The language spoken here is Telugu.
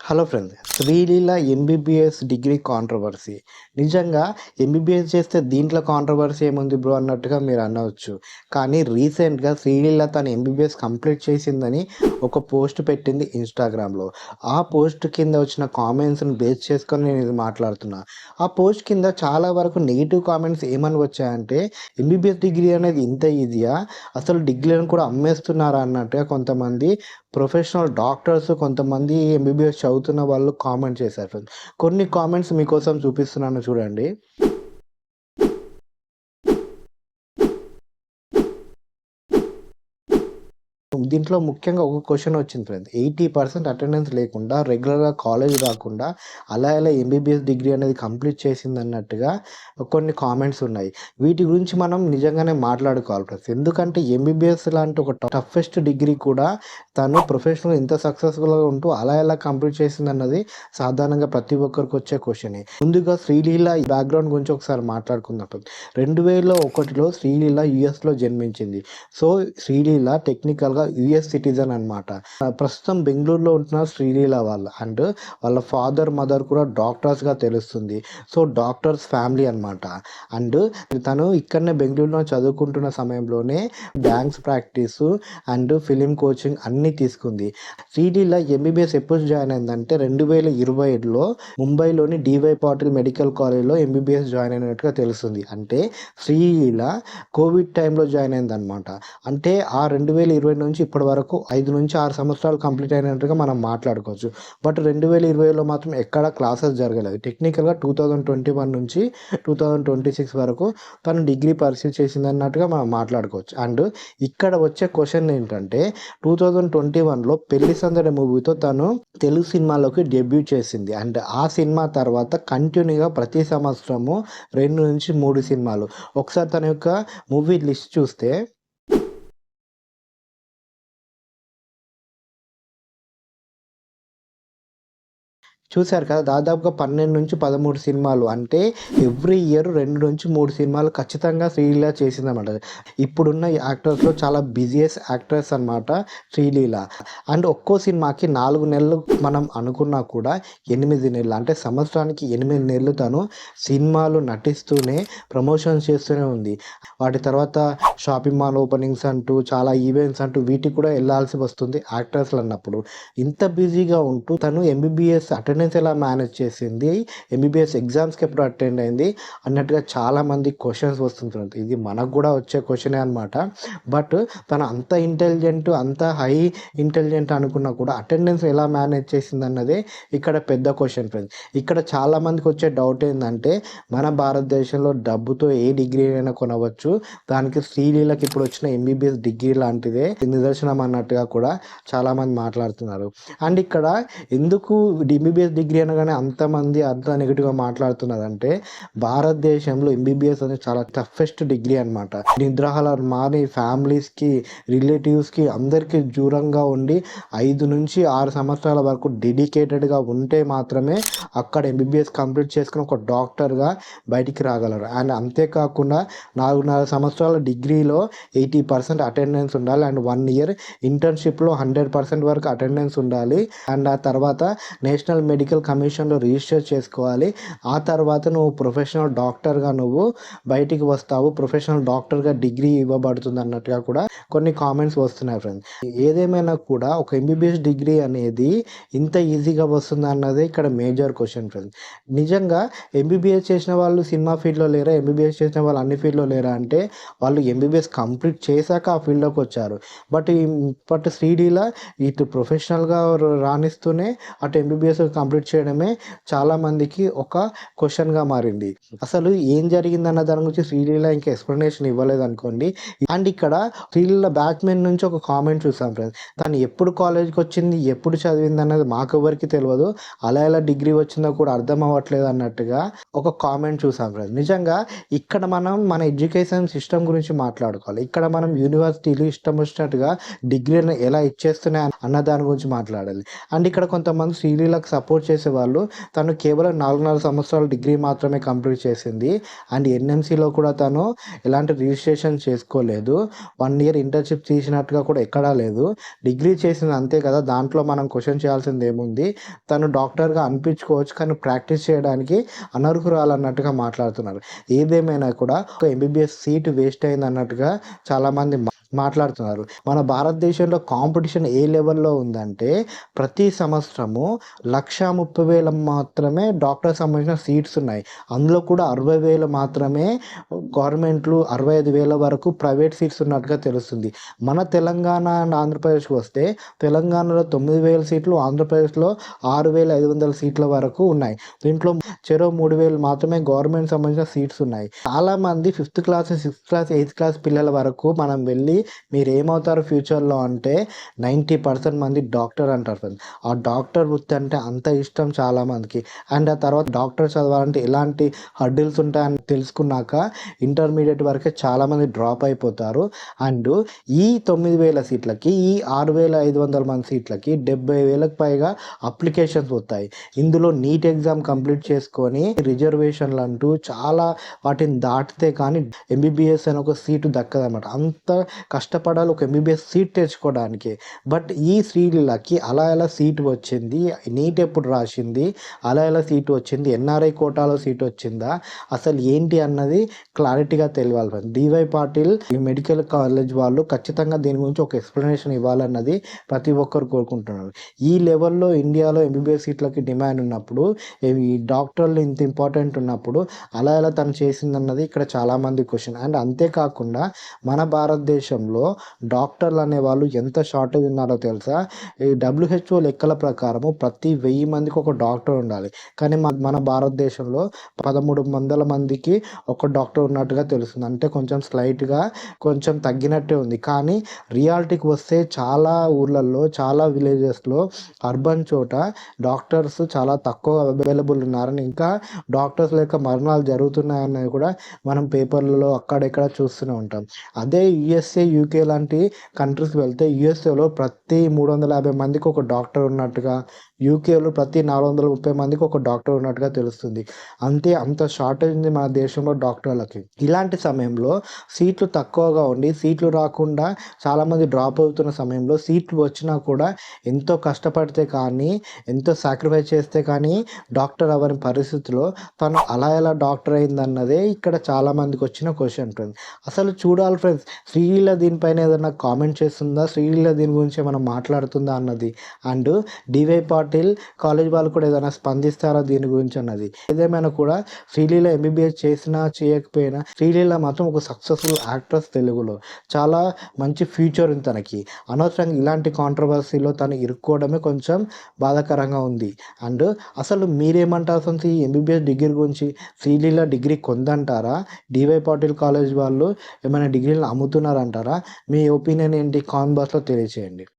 Hello friends, Sreeleela MBBS degree controversy. నిజంగా ఎంబీబీఎస్ చేస్తే దీంట్లో కాంట్రవర్సీ ఏముంది బ్రో అన్నట్టుగా మీరు అనవచ్చు. కానీ రీసెంట్గా శ్రీలీల తన ఎంబీబీఎస్ కంప్లీట్ చేసిందని ఒక పోస్ట్ పెట్టింది ఇన్స్టాగ్రామ్లో. ఆ పోస్ట్ కింద వచ్చిన కామెంట్స్ని బేస్ చేసుకొని నేను ఇది మాట్లాడుతున్నా. ఆ పోస్ట్ కింద చాలా వరకు నెగిటివ్ కామెంట్స్ ఏమని వచ్చాయంటే, ఎంబీబీఎస్ డిగ్రీ అనేది ఇంత ఈజీయా, అసలు డిగ్రీలను కూడా అమ్మేస్తున్నారా అన్నట్టుగా కొంతమంది ప్రొఫెషనల్ డాక్టర్స్, కొంతమంది ఎంబీబీఎస్ చదువుతున్న వాళ్ళు కామెంట్ చేశారు ఫ్రెండ్స్. కొన్ని కామెంట్స్ మీకోసం చూపిస్తున్నాను చూడండి. దీంట్లో ముఖ్యంగా ఒక క్వెషన్ వచ్చింది ఫ్రెండ్స్. 80% అటెండెన్స్ లేకుండా, రెగ్యులర్‌గా కాలేజ్ రాకుండా అలా ఎలా ఎంబీబీఎస్ డిగ్రీ అనేది కంప్లీట్ చేసిందన్నట్టుగా కొన్ని కామెంట్స్ ఉన్నాయి. వీటి గురించి మనం నిజంగానే మాట్లాడుకోవాలి ఫ్రెండ్స్. ఎందుకంటే ఎంబీబీఎస్ లాంటి ఒక టఫెస్ట్ డిగ్రీ కూడా తను ప్రొఫెషనల్ ఇంత సక్సెస్‌ఫుల్‌గా ఉంటూ అలా ఎలా కంప్లీట్ చేసిందన్నది సాధారణంగా ప్రతి ఒక్కరికి వచ్చే క్వెషనే. ముందుగా శ్రీలీల బ్యాక్‌గ్రౌండ్ గురించి ఒకసారి మాట్లాడుకుందాం ఫ్రెండ్స్. 2001లో శ్రీలీల యూఎస్‌లో జన్మించింది. సో, శ్రీలీల టెక్నికల్‌గా యూఎస్ సిటిజన్ అనమాట. ప్రస్తుతం బెంగుళూరులో ఉంటున్న శ్రీలీల అండ్ వాళ్ళ ఫాదర్, మదర్ కూడా డాక్టర్స్‌గా తెలుస్తుంది. సో, డాక్టర్స్ ఫ్యామిలీ అనమాట. అండ్ తను ఇక్కడనే బెంగుళూరులో చదువుకుంటున్న సమయంలోనే dance practice and film coaching అన్నీ తీసుకుంది. శ్రీలీల ఎంబీబీఎస్ ఎప్పుడు జాయిన్ అయిందంటే 2025లో ముంబైలోని డీవై పాటిల్ మెడికల్ కాలేజ్‌లో ఎంబీబీఎస్ జాయిన్ అయినట్టుగా తెలుస్తుంది. అంటే శ్రీలీల కోవిడ్ టైంలో జాయిన్ అయిందనమాట. అంటే ఆ 2020 నుంచి ఇప్పటి వరకు 5-6 సంవత్సరాలు కంప్లీట్ అయినట్టుగా మనం మాట్లాడుకోవచ్చు. బట్ 2020లో మాత్రం ఎక్కడ క్లాసెస్ జరగలేదు. టెక్నికల్‌గా 2021 నుంచి 2026 వరకు తను డిగ్రీ పర్సూ చేసిందన్నట్టుగా మనం మాట్లాడుకోవచ్చు. అండ్ ఇక్కడ వచ్చే క్వెషన్ ఏంటంటే 2021లో పెళ్లి సందడి మూవీతో తను తెలుగు సినిమాలోకి డెబ్యూట్ చేసింది. అండ్ ఆ సినిమా తర్వాత కంటిన్యూగా ప్రతి సంవత్సరము 2-3 సినిమాలు. ఒకసారి తన యొక్క మూవీ లిస్ట్ చూస్తే చూసారు కదా! దాదాపుగా 12-13 సినిమాలు. అంటే ఎవ్రీ ఇయర్ 2-3 సినిమాలు ఖచ్చితంగా శ్రీలీల చేసిందనమాట. ఇప్పుడున్న యాక్టర్స్‌లో చాలా బిజియెస్ట్ యాక్ట్రెస్ అనమాట శ్రీలీల. అండ్ ఒక్కో సినిమాకి 4 నెలలు మనం అనుకున్నా కూడా 8 నెలలు, అంటే సంవత్సరానికి 8 నెలలు తను సినిమాలు నటిస్తూనే ప్రమోషన్స్ చేస్తూనే ఉంది. వాటి తర్వాత షాపింగ్ మాల్ ఓపెనింగ్స్ అంటూ, చాలా ఈవెంట్స్ అంటూ వీటికి కూడా ఎళ్ళాల్సి వస్తుంది యాక్టర్స్‌లు అన్నప్పుడు. ఇంత బిజీగా ఉంటూ తను ఎంబీబీఎస్ అటెండెన్స్ ఎలా మేనేజ్ చేసింది, ఎంబీబీఎస్ ఎగ్జామ్స్‌కి ఎప్పుడు అటెండ్ అయింది అన్నట్టుగా చాలామంది క్వెషన్స్ వస్తుంటుంది. ఇది మనకు కూడా వచ్చే క్వెషనే అనమాట. బట్ తను అంత ఇంటెలిజెంట్, అంత హై ఇంటెలిజెంట్ అనుకున్నా కూడా అటెండెన్స్ ఎలా మేనేజ్ చేసిందన్నదే ఇక్కడ పెద్ద క్వెషన్ ఫ్రెండ్స్. ఇక్కడ చాలామందికి వచ్చే డౌట్ ఏందంటే, మన భారతదేశంలో డబ్బుతో ఏ డిగ్రీ అయినా కొనవచ్చు. దానికి శ్రీలీలకి ఇప్పుడు వచ్చిన ఎంబీబీఎస్ డిగ్రీ లాంటిదే నిదర్శనం అన్నట్టుగా కూడా చాలామంది మాట్లాడుతున్నారు. అండ్ ఇక్కడ ఎందుకు ఎంబీబీఎస్ డిగ్రీ అనగానే అంతమంది అంత నెగిటివ్‌గా మాట్లాడుతున్నారంటే, భారతదేశంలో ఎంబీబీఎస్ అనేది చాలా టఫెస్ట్ డిగ్రీ అనమాట. నిద్రాహారాలు మాని ఫ్యామిలీస్‌కి, రిలేటివ్స్‌కి అందరికీ దూరంగా ఉండి 5-6 సంవత్సరాల వరకు డెడికేటెడ్‌గా ఉంటే మాత్రమే అక్కడ ఎంబీబీఎస్ కంప్లీట్ చేసుకొని ఒక డాక్టర్‌గా బయటికి రాగలరు. అండ్ అంతేకాకుండా 4 సంవత్సరాల డిగ్రీలో 80% అటెండెన్స్ ఉండాలి. అండ్ 1 ఇయర్ ఇంటర్న్‌షిప్‌లో 100% వరకు అటెండెన్స్ ఉండాలి. అండ్ ఆ తర్వాత నేషనల్ మెడికల్ కమిషన్‌లో రిజిస్టర్ చేసుకోవాలి. ఆ తర్వాత నువ్వు ప్రొఫెషనల్ డాక్టర్‌గా నువ్వు బయటికి వస్తావు. ప్రొఫెషనల్ డాక్టర్‌గా డిగ్రీ ఇవ్వబడుతుంది అన్నట్టుగా కూడా కొన్ని కామెంట్స్ వస్తున్నాయి ఫ్రెండ్స్. ఏదేమైనా కూడా ఒక ఎంబీబీఎస్ డిగ్రీ అనేది ఇంత ఈజీగా వస్తుందా అన్నదే ఇక్కడ మేజర్ క్వెషన్ ఫ్రెండ్స్. నిజంగా ఎంబీబీఎస్ చేసిన వాళ్ళు సినిమా ఫీల్డ్‌లో లేరా? ఎంబీబీఎస్ చేసిన వాళ్ళు అన్ని ఫీల్డ్‌లో లేరా అంటే, వాళ్ళు ఎంబీబీఎస్ కంప్లీట్ చేశాక ఆ ఫీల్డ్‌లోకి వచ్చారు. బట్ శ్రీలీల ఇటు ప్రొఫెషనల్‌గా రాణిస్తూనే అటు ఎంబీబీఎస్ కంప్లీట్ చేయడమే చాలామందికి ఒక క్వెషన్‌గా మారింది. అసలు ఏం జరిగిందన్న దాని గురించి శ్రీలీల ఇంకా ఎక్స్‌ప్లనేషన్ ఇవ్వలేదనుకోండి. అండ్ ఇక్కడ శ్రీలీల బ్యాచ్‌మెన్ నుంచి ఒక కామెంట్ చూసాం ఫ్రెండ్స్. తను ఎప్పుడు కాలేజ్‌కి వచ్చింది, ఎప్పుడు చదివిందన్నది మాకెవ్వరికీ తెలవదు. అలా ఎలా డిగ్రీ వచ్చిందో కూడా అర్థం అవ్వట్లేదు అన్నట్టుగా ఒక కామెంట్ చూసాం ఫ్రెండ్స్. నిజంగా ఇక్కడ మనం మన ఎడ్యుకేషన్ సిస్టమ్ గురించి మాట్లాడుకోవాలి. ఇక్కడ మనం యూనివర్సిటీలు ఇష్టం వచ్చినట్టుగా డిగ్రీలను ఎలా ఇచ్చేస్తున్నాయి అన్న దాని గురించి మాట్లాడాలి. అండ్ ఇక్కడ కొంతమంది శ్రీలీలకు సపోర్ట్ సపోర్ట్ చేసేవాళ్ళు. తను కేవలం 4 సంవత్సరాలు డిగ్రీ మాత్రమే కంప్లీట్ చేసింది. అండ్ ఎన్ఎంసీలో కూడా తను ఎలాంటి రిజిస్ట్రేషన్ చేసుకోలేదు. 1 ఇయర్ ఇంటర్న్‌షిప్ చేసినట్టుగా కూడా ఎక్కడా లేదు. డిగ్రీ చేసింది అంతే కదా! దాంట్లో మనం క్వెషన్ చేయాల్సిందేముంది? తను డాక్టర్‌గా అనిపించుకోవచ్చు. కానీ ప్రాక్టీస్ చేయడానికి అనర్హురాలన్నట్టుగా మాట్లాడుతున్నారు. ఏదేమైనా కూడా ఒక ఎంబీబీఎస్ సీట్ వేస్ట్ అయిందన్నట్టుగా చాలామంది మాట్లాడుతున్నారు. మన భారతదేశంలో కాంపిటీషన్ ఏ లెవెల్‌లో ఉందంటే ప్రతి సంవత్సరము 1,30,000 మాత్రమే డాక్టర్‌కి సంబంధించిన సీట్స్ ఉన్నాయి. అందులో కూడా 60,000 మాత్రమే గవర్నమెంట్‌లు, 65,000 వరకు ప్రైవేట్ సీట్స్ ఉన్నట్టుగా తెలుస్తుంది. మన తెలంగాణ అండ్ ఆంధ్రప్రదేశ్‌కి వస్తే తెలంగాణలో 9,000 సీట్లు, ఆంధ్రప్రదేశ్‌లో 6,500 సీట్ల వరకు ఉన్నాయి. దీంట్లో చెరో 3,000 మాత్రమే గవర్నమెంట్ సంబంధించిన సీట్స్ ఉన్నాయి. చాలామంది 5థ్ క్లాస్, 6థ్ క్లాస్, 8థ్ క్లాస్ పిల్లల వరకు మనం వెళ్ళి మీరేమవుతారు ఫ్యూచర్‌లో అంటే 90% మంది డాక్టర్ అంటారు ఫ్రెండ్స్. ఆ డాక్టర్ వృత్తి అంటే అంత ఇష్టం చాలామందికి. అండ్ ఆ తర్వాత డాక్టర్ చదవాలంటే ఎలాంటి హర్డిల్స్ ఉంటాయని తెలుసుకున్నాక ఇంటర్మీడియేట్ వరకే చాలామంది డ్రాప్ అయిపోతారు. అండ్ ఈ 9,000 సీట్లకి, ఈ 6,500 మంది సీట్లకి 70,000కి పైగా అప్లికేషన్స్ వస్తాయి. ఇందులో నీట్ ఎగ్జామ్ కంప్లీట్ చేసుకొని రిజర్వేషన్లు అంటూ చాలా వాటిని దాటితే కానీ ఎంబీబీఎస్ అని ఒక సీటు దక్కదనమాట. అంత కష్టపడాలి ఒక ఎంబీబీఎస్ సీట్ తెచ్చుకోవడానికి. బట్ ఈ శ్రీలీలకి అలా ఎలా సీటు వచ్చింది? నీట్ ఎప్పుడు రాసింది? అలా ఎలా సీటు వచ్చింది? ఎన్ఆర్ఐ కోటాలో సీట్ వచ్చిందా? అసలు ఏంటి అన్నది క్లారిటీగా తెలియాలి ఫ్రెండ్స్. డివై పాటిల్ ఈ మెడికల్ కాలేజ్ వాళ్ళు ఖచ్చితంగా దీని గురించి ఒక ఎక్స్‌ప్లనేషన్ ఇవ్వాలన్నది ప్రతి ఒక్కరు కోరుకుంటున్నారు. ఈ లెవెల్‌లో ఇండియాలో ఎంబీబీఎస్ సీట్లకి డిమాండ్ ఉన్నప్పుడు, ఈ డాక్టర్లు ఇంత ఇంపార్టెంట్ ఉన్నప్పుడు అలా ఎలా తను చేసిందన్నది ఇక్కడ చాలామంది క్వెషన్. అండ్ అంతేకాకుండా మన భారతదేశంలో డాక్టర్లు అనేవాళ్ళు ఎంత షార్టేజ్ ఉన్నారో తెలుసా? ఈ డబ్ల్యూహెచ్ఓ లెక్కల ప్రకారము ప్రతి 1000 మందికి ఒక డాక్టర్ ఉండాలి. కానీ మన భారతదేశంలో 1300 మందికి ఒక డాక్టర్ ఉన్నట్టుగా తెలుస్తుంది. అంటే కొంచెం తగ్గినట్టే ఉంది. కానీ రియాలిటీకి వస్తే చాలా ఊర్లల్లో, చాలా విలేజెస్‌లో, అర్బన్ చోట డాక్టర్స్ చాలా తక్కువ అవైలబుల్ ఉన్నారని, ఇంకా డాక్టర్స్ లేక మరణాలు జరుగుతున్నాయన్నది కూడా మనం పేపర్లలో అక్కడెక్కడ చూస్తూనే ఉంటాం. అదే యూఎస్ఏ, యూకే లాంటి కంట్రీస్‌కి వెళ్తే యూఎస్ఏలో ప్రతి 350 మందికి ఒక డాక్టర్ ఉన్నట్టుగా, యూకేలో ప్రతి 430 మందికి ఒక డాక్టర్ ఉన్నట్టుగా తెలుస్తుంది. అంత షార్టేజ్ ఉంది మన దేశంలో డాక్టర్లకి. ఇలాంటి సమయంలో సీట్లు తక్కువగా ఉండి, సీట్లు రాకుండా చాలామంది డ్రాప్ అవుతున్న సమయంలో సీట్లు వచ్చినా కూడా ఎంతో కష్టపడితే కానీ, ఎంతో సాక్రిఫైస్ చేస్తే కానీ డాక్టర్ అవ్వని పరిస్థితిలో తను అలా ఎలా డాక్టర్ అయిందన్నదే ఇక్కడ చాలామందికి వచ్చిన క్వెషన్ ఫ్రెండ్స్. అసలు చూడాలి ఫ్రెండ్స్, శ్రీలీల దీనిపైన ఏదైనా కామెంట్ చేస్తుందా? శ్రీలీల దీని గురించి ఏమైనా మాట్లాడుతుందా అన్నది. అండ్ డివై పాటిల్ కాలేజ్ వాళ్ళు కూడా ఏదైనా స్పందిస్తారా దీని గురించి అన్నది. ఏదేమైనా కూడా శ్రీలీల ఎంబీబీఎస్ చేసినా చేయకపోయినా శ్రీలీల మాత్రం ఒక సక్సెస్ఫుల్ యాక్ట్రెస్ తెలుగులో. చాలా మంచి ఫ్యూచర్ ఉంది తనకి. అనవసరంగా ఇలాంటి కాంట్రవర్సీలో తను ఇరుక్కోవడమే కొంచెం బాధాకరంగా ఉంది. అండ్ అసలు మీరేమంటారు అసలు ఈ ఎంబీబీఎస్ డిగ్రీ గురించి? శ్రీలీల డిగ్రీ కొందంటారా? డివై పాటిల్ కాలేజ్ వాళ్ళు ఏమైనా డిగ్రీలు అమ్ముతున్నారంటారా? మీ ఒపీనియన్ ఏంటి? కామెంట్ బాక్స్‌లో తెలియజేయండి.